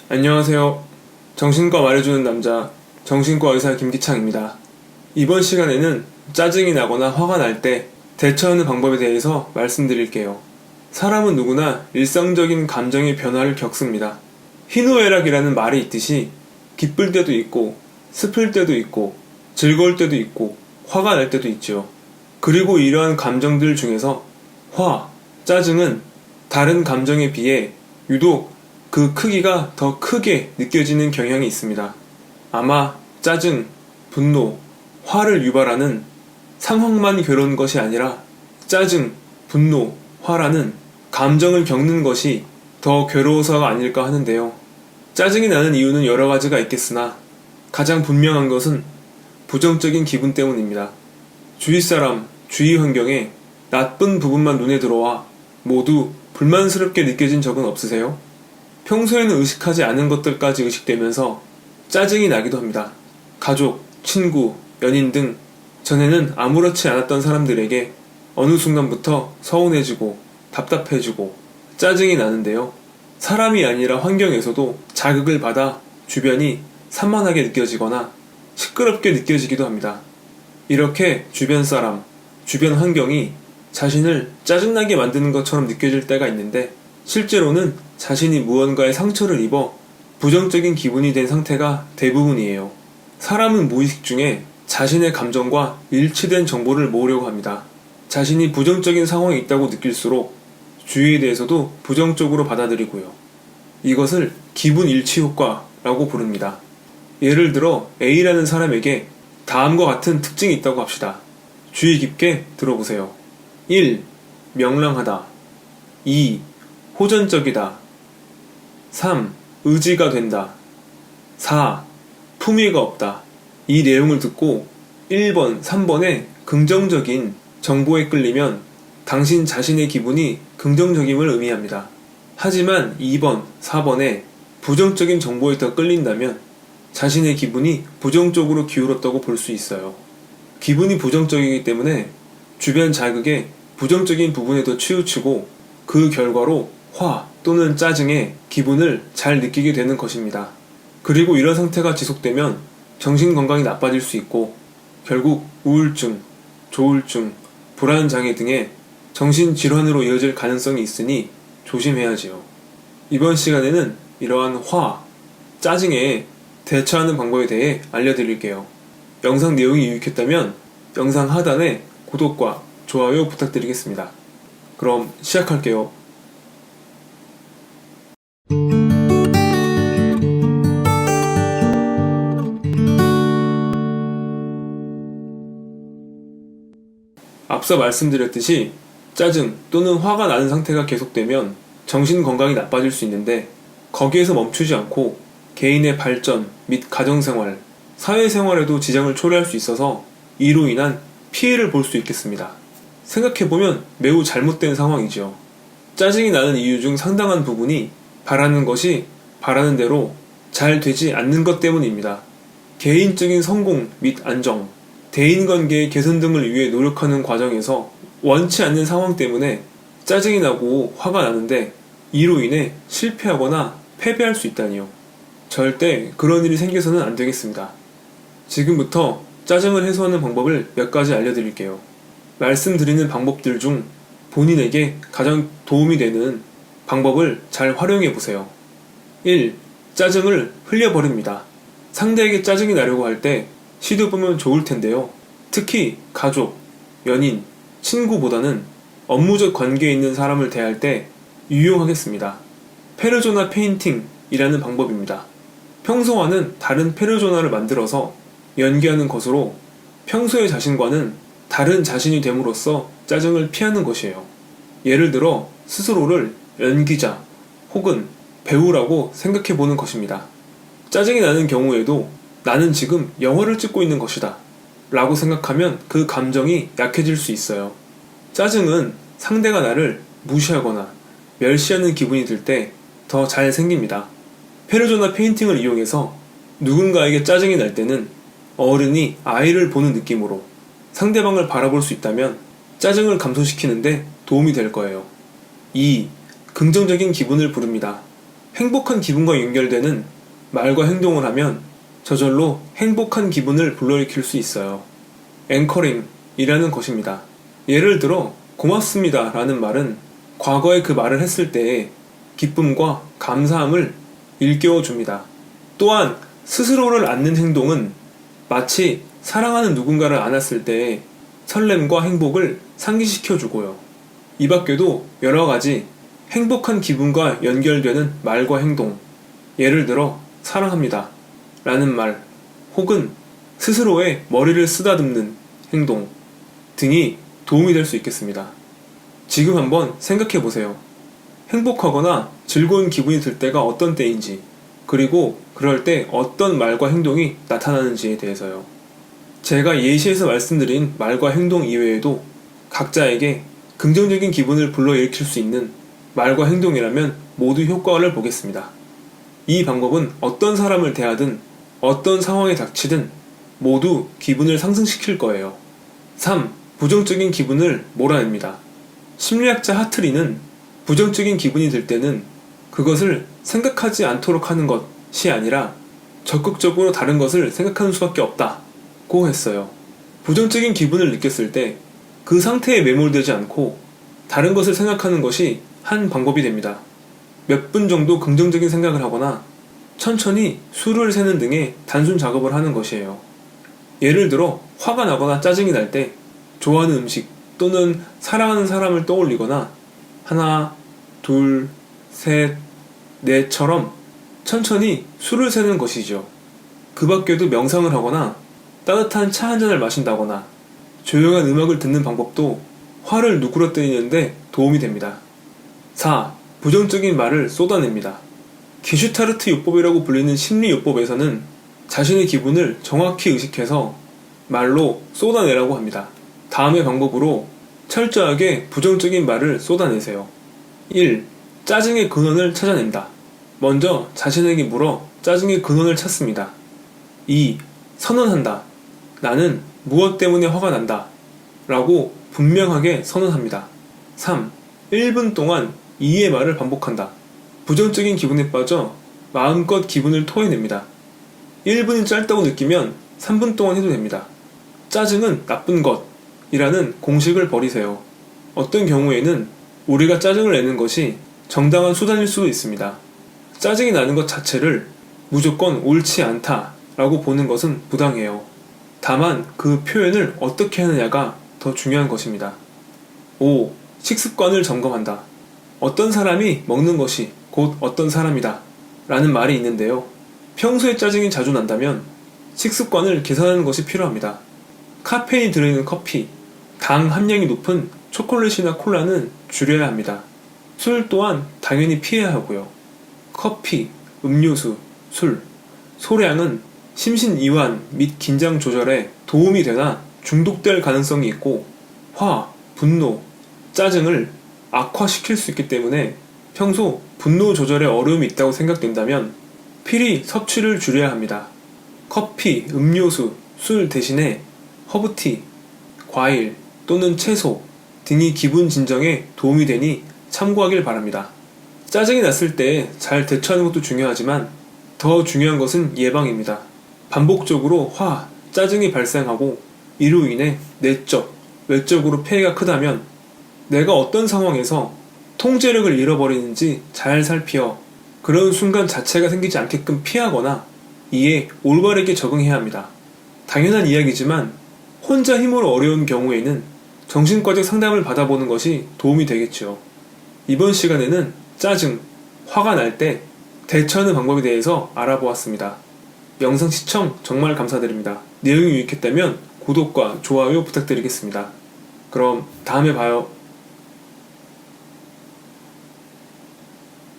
안녕하세요. 정신과 말해주는 남자, 정신과 의사 김기창입니다. 이번 시간에는 짜증이 나거나 화가 날 때 대처하는 방법에 대해서 말씀드릴게요. 사람은 누구나 일상적인 감정의 변화를 겪습니다. 희노애락이라는 말이 있듯이 기쁠 때도 있고, 슬플 때도 있고, 즐거울 때도 있고, 화가 날 때도 있죠. 그리고 이러한 감정들 중에서 화, 짜증은 다른 감정에 비해 유독 그 크기가 더 크게 느껴지는 경향이 있습니다. 아마 짜증, 분노, 화를 유발하는 상황만 괴로운 것이 아니라 짜증, 분노, 화라는 감정을 겪는 것이 더 괴로워서가 아닐까 하는데요. 짜증이 나는 이유는 여러 가지가 있겠으나 가장 분명한 것은 부정적인 기분 때문입니다. 주위 사람, 주위 환경에 나쁜 부분만 눈에 들어와 모두 불만스럽게 느껴진 적은 없으세요? 평소에는 의식하지 않은 것들까지 의식되면서 짜증이 나기도 합니다. 가족, 친구, 연인 등 전에는 아무렇지 않았던 사람들에게 어느 순간부터 서운해지고 답답해지고 짜증이 나는데요. 사람이 아니라 환경에서도 자극을 받아 주변이 산만하게 느껴지거나 시끄럽게 느껴지기도 합니다. 이렇게 주변 사람, 주변 환경이 자신을 짜증나게 만드는 것처럼 느껴질 때가 있는데 실제로는 자신이 무언가에 상처를 입어 부정적인 기분이 된 상태가 대부분이에요. 사람은 무의식 중에 자신의 감정과 일치된 정보를 모으려고 합니다. 자신이 부정적인 상황에 있다고 느낄수록 주위에 대해서도 부정적으로 받아들이고요. 이것을 기분 일치 효과라고 부릅니다. 예를 들어 A라는 사람에게 다음과 같은 특징이 있다고 합시다. 주의 깊게 들어보세요. 1. 명랑하다. 2. 호전적이다. 3. 의지가 된다. 4. 품위가 없다. 이 내용을 듣고 1번, 3번의 긍정적인 정보에 끌리면 당신 자신의 기분이 긍정적임을 의미합니다. 하지만 2번, 4번의 부정적인 정보에 더 끌린다면 자신의 기분이 부정적으로 기울었다고 볼 수 있어요. 기분이 부정적이기 때문에 주변 자극에 부정적인 부분에 더 치우치고 그 결과로 화 또는 짜증에 기분을 잘 느끼게 되는 것입니다. 그리고 이런 상태가 지속되면 정신건강이 나빠질 수 있고 결국 우울증, 조울증, 불안장애 등의 정신질환으로 이어질 가능성이 있으니 조심해야지요. 이번 시간에는 이러한 화, 짜증에 대처하는 방법에 대해 알려드릴게요. 영상 내용이 유익했다면 영상 하단에 구독과 좋아요 부탁드리겠습니다. 그럼 시작할게요. 앞서 말씀드렸듯이 짜증 또는 화가 나는 상태가 계속되면 정신건강이 나빠질 수 있는데 거기에서 멈추지 않고 개인의 발전 및 가정생활, 사회생활에도 지장을 초래할 수 있어서 이로 인한 피해를 볼 수 있겠습니다. 생각해보면 매우 잘못된 상황이죠. 짜증이 나는 이유 중 상당한 부분이 바라는 것이 바라는 대로 잘 되지 않는 것 때문입니다. 개인적인 성공 및 안정, 대인관계의 개선 등을 위해 노력하는 과정에서 원치 않는 상황 때문에 짜증이 나고 화가 나는데 이로 인해 실패하거나 패배할 수 있다니요. 절대 그런 일이 생겨서는 안 되겠습니다. 지금부터 짜증을 해소하는 방법을 몇 가지 알려드릴게요. 말씀드리는 방법들 중 본인에게 가장 도움이 되는 방법을 잘 활용해 보세요. 1. 짜증을 흘려버립니다. 상대에게 짜증이 나려고 할 때 시도해보면 좋을 텐데요. 특히 가족, 연인, 친구보다는 업무적 관계에 있는 사람을 대할 때 유용하겠습니다. 페르소나 페인팅이라는 방법입니다. 평소와는 다른 페르소나를 만들어서 연기하는 것으로 평소의 자신과는 다른 자신이 됨으로써 짜증을 피하는 것이에요. 예를 들어 스스로를 연기자 혹은 배우라고 생각해보는 것입니다. 짜증이 나는 경우에도 나는 지금 영화를 찍고 있는 것이다 라고 생각하면 그 감정이 약해질 수 있어요. 짜증은 상대가 나를 무시하거나 멸시하는 기분이 들 때 더 잘 생깁니다. 페르소나 페인팅을 이용해서 누군가에게 짜증이 날 때는 어른이 아이를 보는 느낌으로 상대방을 바라볼 수 있다면 짜증을 감소시키는데 도움이 될 거예요. 2. 긍정적인 기분을 부릅니다. 행복한 기분과 연결되는 말과 행동을 하면 저절로 행복한 기분을 불러일으킬 수 있어요. 앵커링이라는 것입니다. 예를 들어 고맙습니다 라는 말은 과거에 그 말을 했을 때의 기쁨과 감사함을 일깨워 줍니다. 또한 스스로를 안는 행동은 마치 사랑하는 누군가를 안았을 때의 설렘과 행복을 상기시켜 주고요. 이 밖에도 여러 가지 행복한 기분과 연결되는 말과 행동, 예를 들어 사랑합니다 라는 말, 혹은 스스로의 머리를 쓰다듬는 행동 등이 도움이 될 수 있겠습니다. 지금 한번 생각해 보세요. 행복하거나 즐거운 기분이 들 때가 어떤 때인지, 그리고 그럴 때 어떤 말과 행동이 나타나는지에 대해서요. 제가 예시에서 말씀드린 말과 행동 이외에도 각자에게 긍정적인 기분을 불러일으킬 수 있는 말과 행동이라면 모두 효과를 보겠습니다. 이 방법은 어떤 사람을 대하든 어떤 상황에 닥치든 모두 기분을 상승시킬 거예요. 3. 부정적인 기분을 몰아냅니다. 심리학자 하트리는 부정적인 기분이 들 때는 그것을 생각하지 않도록 하는 것이 아니라 적극적으로 다른 것을 생각하는 수밖에 없다고 했어요. 부정적인 기분을 느꼈을 때 그 상태에 매몰되지 않고 다른 것을 생각하는 것이 한 방법이 됩니다. 몇 분 정도 긍정적인 생각을 하거나 천천히 수를 세는 등의 단순 작업을 하는 것이에요. 예를 들어 화가 나거나 짜증이 날 때 좋아하는 음식 또는 사랑하는 사람을 떠올리거나 하나, 둘, 셋, 넷처럼 천천히 수를 세는 것이죠. 그 밖에도 명상을 하거나 따뜻한 차 한 잔을 마신다거나 조용한 음악을 듣는 방법도 화를 누그러뜨리는데 도움이 됩니다. 4. 부정적인 말을 쏟아냅니다. 게슈타르트 요법이라고 불리는 심리요법에서는 자신의 기분을 정확히 의식해서 말로 쏟아내라고 합니다. 다음의 방법으로 철저하게 부정적인 말을 쏟아내세요. 1. 짜증의 근원을 찾아낸다. 먼저 자신에게 물어 짜증의 근원을 찾습니다. 2. 선언한다. 나는 무엇 때문에 화가 난다. 라고 분명하게 선언합니다. 3. 1분 동안 이의 말을 반복한다. 부정적인 기분에 빠져 마음껏 기분을 토해냅니다. 1분이 짧다고 느끼면 3분 동안 해도 됩니다. 짜증은 나쁜 것이라는 공식을 버리세요. 어떤 경우에는 우리가 짜증을 내는 것이 정당한 수단일 수도 있습니다. 짜증이 나는 것 자체를 무조건 옳지 않다라고 보는 것은 부당해요. 다만 그 표현을 어떻게 하느냐가 더 중요한 것입니다. 5. 식습관을 점검한다. 어떤 사람이 먹는 것이 곧 어떤 사람이다 라는 말이 있는데요. 평소에 짜증이 자주 난다면 식습관을 개선하는 것이 필요합니다. 카페인이 들어있는 커피, 당 함량이 높은 초콜릿이나 콜라는 줄여야 합니다. 술 또한 당연히 피해야 하고요. 커피, 음료수, 술, 소량은 심신이완 및 긴장 조절에 도움이 되나 중독될 가능성이 있고 화, 분노, 짜증을 악화시킬 수 있기 때문에 평소 분노 조절에 어려움이 있다고 생각된다면 필히 섭취를 줄여야 합니다. 커피, 음료수, 술 대신에 허브티, 과일 또는 채소 등이 기분 진정에 도움이 되니 참고하길 바랍니다. 짜증이 났을 때 잘 대처하는 것도 중요하지만 더 중요한 것은 예방입니다. 반복적으로 화, 짜증이 발생하고 이로 인해 내적, 외적으로 피해가 크다면 내가 어떤 상황에서 통제력을 잃어버리는지 잘 살피어 그런 순간 자체가 생기지 않게끔 피하거나 이에 올바르게 적응해야 합니다. 당연한 이야기지만 혼자 힘으로 어려운 경우에는 정신과적 상담을 받아보는 것이 도움이 되겠죠. 이번 시간에는 짜증, 화가 날 때 대처하는 방법에 대해서 알아보았습니다. 영상 시청 정말 감사드립니다. 내용이 유익했다면 구독과 좋아요 부탁드리겠습니다. 그럼 다음에 봐요.